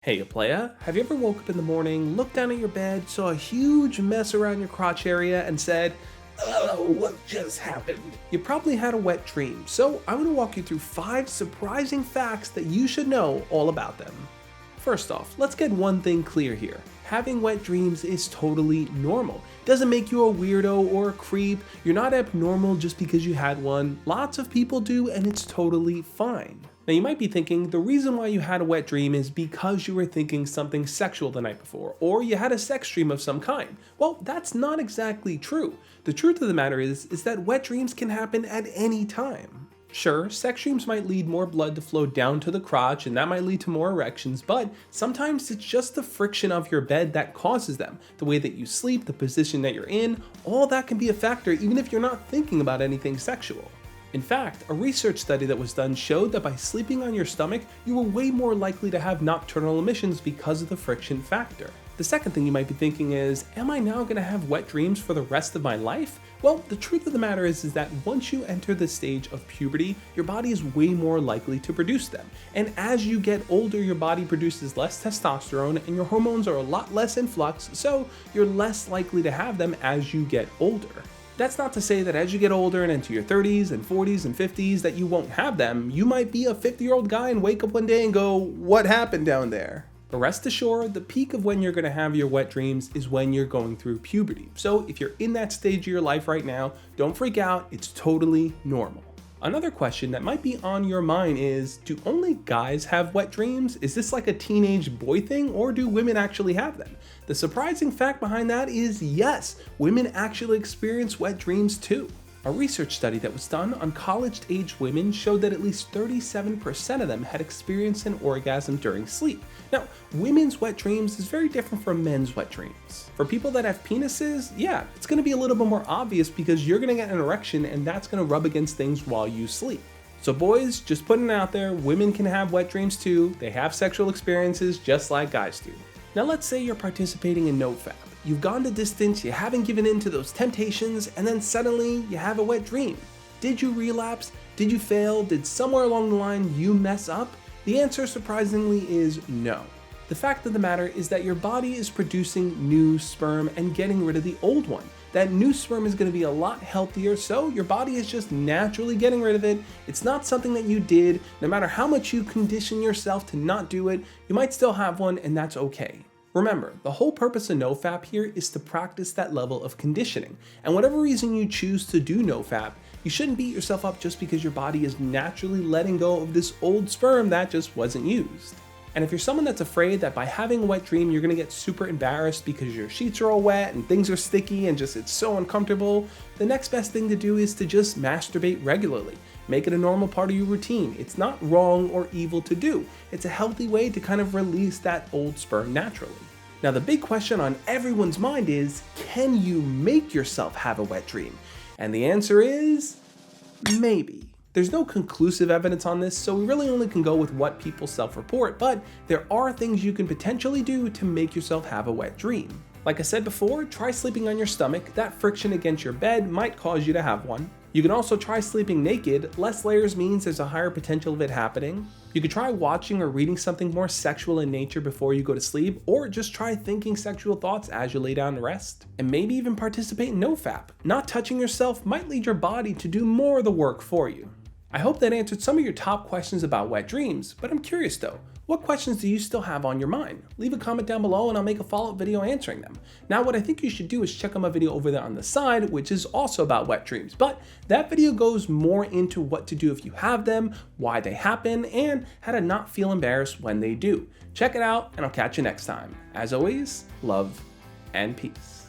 Hey, playa, have you ever woke up in the morning, looked down at your bed, saw a huge mess around your crotch area, and said, "Oh, what just happened?" You probably had a wet dream, so I'm going to walk you through 5 surprising facts that you should know all about them. First off, let's get one thing clear here. Having wet dreams is totally normal. It doesn't make you a weirdo or a creep. You're not abnormal just because you had one. Lots of people do, and it's totally fine. Now you might be thinking the reason why you had a wet dream is because you were thinking something sexual the night before, or you had a sex dream of some kind. Well, that's not exactly true. The truth of the matter is that wet dreams can happen at any time. Sure, sex dreams might lead more blood to flow down to the crotch and that might lead to more erections, but sometimes it's just the friction of your bed that causes them. The way that you sleep, the position that you're in, all that can be a factor even if you're not thinking about anything sexual. In fact, a research study that was done showed that by sleeping on your stomach, you were way more likely to have nocturnal emissions because of the friction factor. The second thing you might be thinking is, am I now going to have wet dreams for the rest of my life? Well, the truth of the matter is that once you enter the stage of puberty, your body is way more likely to produce them. And as you get older, your body produces less testosterone and your hormones are a lot less in flux, so you're less likely to have them as you get older. That's not to say that as you get older and into your 30s and 40s and 50s that you won't have them. You might be a 50-year-old guy and wake up one day and go, "What happened down there?" But rest assured, the peak of when you're going to have your wet dreams is when you're going through puberty. So if you're in that stage of your life right now, don't freak out, it's totally normal. Another question that might be on your mind is, do only guys have wet dreams? Is this like a teenage boy thing, or do women actually have them? The surprising fact behind that is yes, women actually experience wet dreams too. A research study that was done on college-aged women showed that at least 37% of them had experienced an orgasm during sleep. Now, women's wet dreams is very different from men's wet dreams. For people that have penises, yeah, it's going to be a little bit more obvious because you're going to get an erection and that's going to rub against things while you sleep. So boys, just putting it out there, women can have wet dreams too. They have sexual experiences just like guys do. Now let's say you're participating in NoFap. You've gone the distance, you haven't given in to those temptations, and then suddenly you have a wet dream. Did you relapse? Did you fail? Did somewhere along the line you mess up? The answer surprisingly is no. The fact of the matter is that your body is producing new sperm and getting rid of the old one. That new sperm is going to be a lot healthier, so your body is just naturally getting rid of it. It's not something that you did. No matter how much you condition yourself to not do it, you might still have one, and that's okay. Remember, the whole purpose of NoFap here is to practice that level of conditioning. And whatever reason you choose to do NoFap, you shouldn't beat yourself up just because your body is naturally letting go of this old sperm that just wasn't used. And if you're someone that's afraid that by having a wet dream you're gonna get super embarrassed because your sheets are all wet and things are sticky and just it's so uncomfortable, the next best thing to do is to just masturbate regularly. Make it a normal part of your routine. It's not wrong or evil to do. It's a healthy way to kind of release that old sperm naturally. Now the big question on everyone's mind is, can you make yourself have a wet dream? And the answer is, maybe. There's no conclusive evidence on this, so we really only can go with what people self-report, but there are things you can potentially do to make yourself have a wet dream. Like I said before, try sleeping on your stomach. That friction against your bed might cause you to have one. You can also try sleeping naked. Less layers means there's a higher potential of it happening. You could try watching or reading something more sexual in nature before you go to sleep, or just try thinking sexual thoughts as you lay down to rest. And maybe even participate in NoFap. Not touching yourself might lead your body to do more of the work for you. I hope that answered some of your top questions about wet dreams, but I'm curious though, what questions do you still have on your mind? Leave a comment down below and I'll make a follow-up video answering them. Now what I think you should do is check out my video over there on the side, which is also about wet dreams, but that video goes more into what to do if you have them, why they happen, and how to not feel embarrassed when they do. Check it out and I'll catch you next time. As always, love and peace.